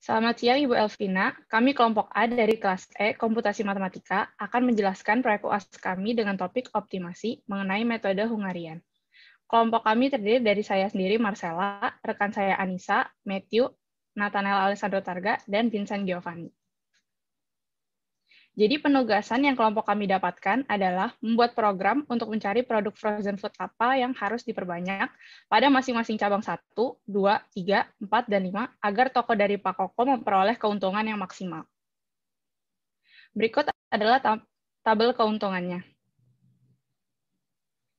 Selamat siang Ibu Elvina, kami kelompok A dari kelas E Komputasi Matematika akan menjelaskan proyek UAS kami dengan topik optimasi mengenai metode Hungarian. Kelompok kami terdiri dari saya sendiri Marcella, rekan saya Anissa, Matthew, Nathanael Alessandro Targa, dan Vincent Giovanni. Jadi penugasan yang kelompok kami dapatkan adalah membuat program untuk mencari produk frozen food apa yang harus diperbanyak pada masing-masing cabang 1, 2, 3, 4, dan 5 agar toko dari Pak Koko memperoleh keuntungan yang maksimal. Berikut adalah tabel keuntungannya.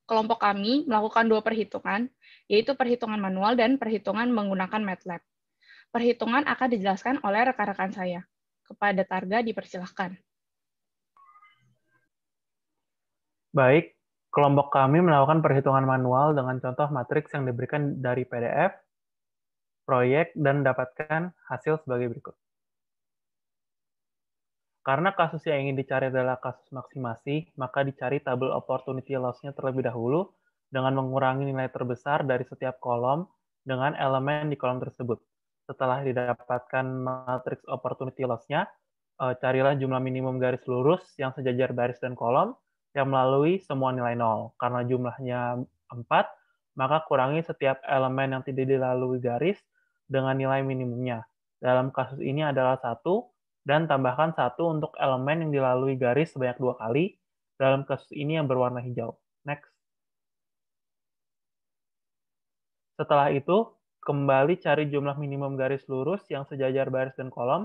Kelompok kami melakukan 2 perhitungan, yaitu perhitungan manual dan perhitungan menggunakan MATLAB. Perhitungan akan dijelaskan oleh rekan-rekan saya. Kepada Targa dipersilahkan. Baik, kelompok kami melakukan perhitungan manual dengan contoh matriks yang diberikan dari PDF, proyek, dan dapatkan hasil sebagai berikut. Karena kasus yang ingin dicari adalah kasus maksimasi, maka dicari tabel opportunity loss-nya terlebih dahulu dengan mengurangi nilai terbesar dari setiap kolom dengan elemen di kolom tersebut. Setelah didapatkan matriks opportunity loss-nya, carilah jumlah minimum garis lurus yang sejajar baris dan kolom yang melalui semua nilai 0. Karena jumlahnya 4, maka kurangi setiap elemen yang tidak dilalui garis dengan nilai minimumnya. Dalam kasus ini adalah 1, dan tambahkan 1 untuk elemen yang dilalui garis sebanyak 2 kali. Dalam kasus ini yang berwarna hijau. Next. Setelah itu, kembali cari jumlah minimum garis lurus yang sejajar baris dan kolom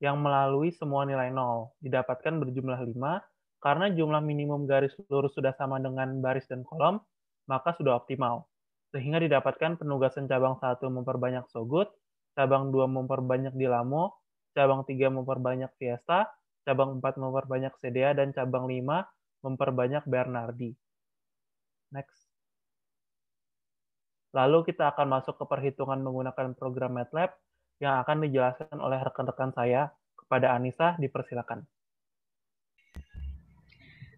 yang melalui semua nilai 0. Didapatkan berjumlah 5, karena jumlah minimum garis lurus sudah sama dengan baris dan kolom, maka sudah optimal. Sehingga didapatkan penugasan cabang 1 memperbanyak Sogut, cabang 2 memperbanyak Dilamo, cabang 3 memperbanyak Fiesta, cabang 4 memperbanyak Sedea, dan cabang 5 memperbanyak Bernardi. Next. Lalu kita akan masuk ke perhitungan menggunakan program MATLAB yang akan dijelaskan oleh rekan-rekan saya. Kepada Anissa, dipersilakan.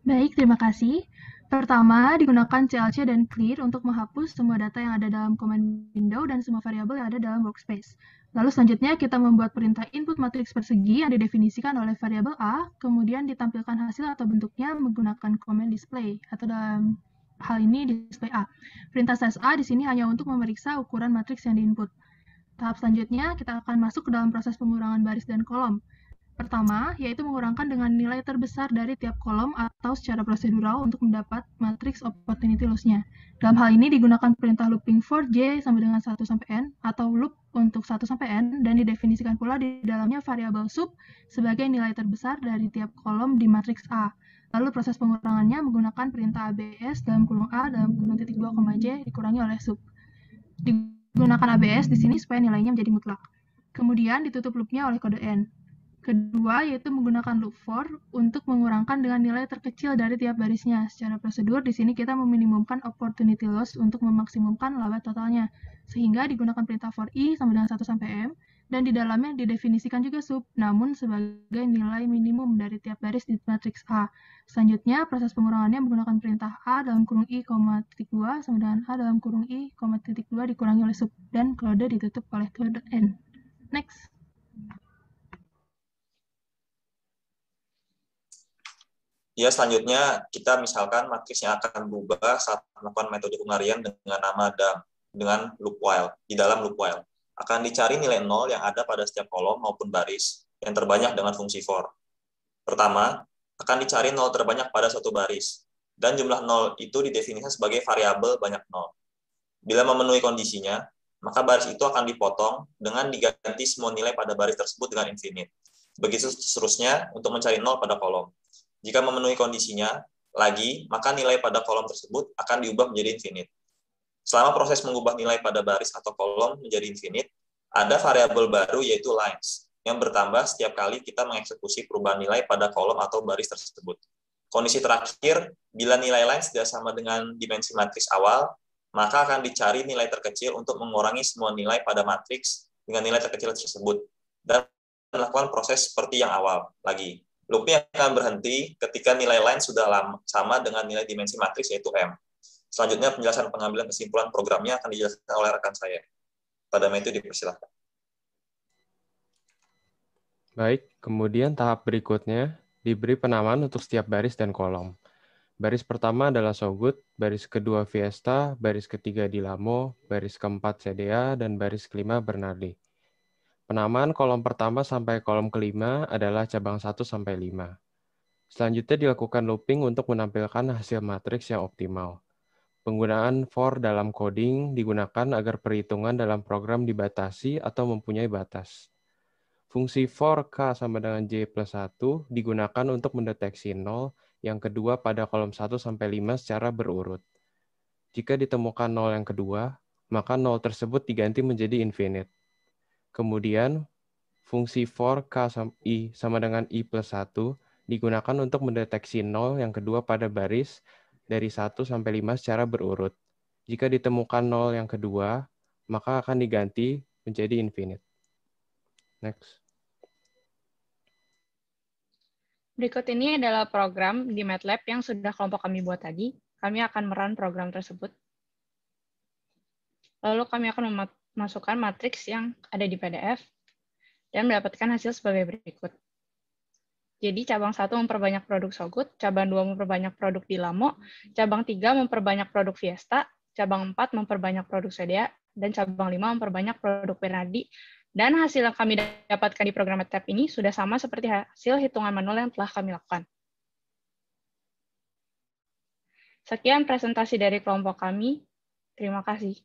Baik, terima kasih. Pertama, digunakan CLC dan clear untuk menghapus semua data yang ada dalam command window dan semua variabel yang ada dalam workspace. Lalu selanjutnya kita membuat perintah input matriks persegi yang didefinisikan oleh variabel A, kemudian ditampilkan hasil atau bentuknya menggunakan command display, atau dalam hal ini display A. Perintah size A di sini hanya untuk memeriksa ukuran matriks yang diinput. Tahap selanjutnya, kita akan masuk ke dalam proses pengurangan baris dan kolom. Pertama, yaitu mengurangkan dengan nilai terbesar dari tiap kolom atau secara prosedural untuk mendapat matriks opportunity loss-nya. Dalam hal ini digunakan perintah looping for J sama dengan 1 sampai N atau loop untuk 1 sampai N dan didefinisikan pula di dalamnya variabel sub sebagai nilai terbesar dari tiap kolom di matriks A. Lalu proses pengurangannya menggunakan perintah ABS dalam kurung A dalam kurung titik 2, J dikurangi oleh sub. Digunakan ABS di sini supaya nilainya menjadi mutlak. Kemudian ditutup loopnya oleh kode N. Kedua, yaitu menggunakan loop for untuk mengurangkan dengan nilai terkecil dari tiap barisnya. Secara prosedur, di sini kita meminimumkan opportunity loss untuk memaksimumkan laba totalnya. Sehingga digunakan perintah for i sama dengan 1 sampai m, dan di dalamnya didefinisikan juga sub, namun sebagai nilai minimum dari tiap baris di matriks A. Selanjutnya, proses pengurangannya menggunakan perintah a dalam kurung i, titik 2 sama dengan a dalam kurung i, titik 2 dikurangi oleh sub, dan kode ditutup oleh kode n. Next. Ya, selanjutnya kita misalkan matriks yang akan berubah saat melakukan metode Hungarian dengan nama dengan loop while. Di dalam loop while akan dicari nilai 0 yang ada pada setiap kolom maupun baris yang terbanyak dengan fungsi for. Pertama, akan dicari 0 terbanyak pada suatu baris, dan jumlah 0 itu didefinisikan sebagai variabel banyak 0. Bila memenuhi kondisinya, maka baris itu akan dipotong dengan diganti semua nilai pada baris tersebut dengan infinite. Begitu seterusnya untuk mencari 0 pada kolom. Jika memenuhi kondisinya lagi, maka nilai pada kolom tersebut akan diubah menjadi infinite. Selama proses mengubah nilai pada baris atau kolom menjadi infinite, ada variabel baru yaitu lines, yang bertambah setiap kali kita mengeksekusi perubahan nilai pada kolom atau baris tersebut. Kondisi terakhir, bila nilai lines tidak sama dengan dimensi matriks awal, maka akan dicari nilai terkecil untuk mengurangi semua nilai pada matriks dengan nilai terkecil tersebut, dan melakukan proses seperti yang awal lagi. Loopnya akan berhenti ketika nilai line sudah sama dengan nilai dimensi matriks yaitu M. Selanjutnya penjelasan pengambilan kesimpulan programnya akan dijelaskan oleh rekan saya. Pada Matthew dipersilakan. Baik, kemudian tahap berikutnya diberi penamaan untuk setiap baris dan kolom. Baris pertama adalah Sogut, baris kedua Fiesta, baris ketiga Dilamo, baris keempat CDA, dan baris kelima Bernardi. Penamaan kolom pertama sampai kolom kelima adalah cabang 1 sampai 5. Selanjutnya dilakukan looping untuk menampilkan hasil matriks yang optimal. Penggunaan for dalam coding digunakan agar perhitungan dalam program dibatasi atau mempunyai batas. Fungsi for K sama dengan J plus 1 digunakan untuk mendeteksi 0 yang kedua pada kolom 1 sampai 5 secara berurut. Jika ditemukan 0 yang kedua, maka 0 tersebut diganti menjadi infinite. Kemudian, fungsi for K I sama dengan I plus 1 digunakan untuk mendeteksi 0 yang kedua pada baris dari 1 sampai 5 secara berurut. Jika ditemukan 0 yang kedua, maka akan diganti menjadi infinite. Next. Berikut ini adalah program di MATLAB yang sudah kelompok kami buat tadi. Kami akan merun program tersebut. Lalu kami akan memasukkan matriks yang ada di PDF dan mendapatkan hasil sebagai berikut. Jadi cabang 1 memperbanyak produk Sogut, cabang 2 memperbanyak produk Dilamo, cabang 3 memperbanyak produk Fiesta, cabang 4 memperbanyak produk CDA, dan cabang 5 memperbanyak produk Bernardi. Dan hasil yang kami dapatkan di program MATLAB ini sudah sama seperti hasil hitungan manual yang telah kami lakukan. Sekian presentasi dari kelompok kami. Terima kasih.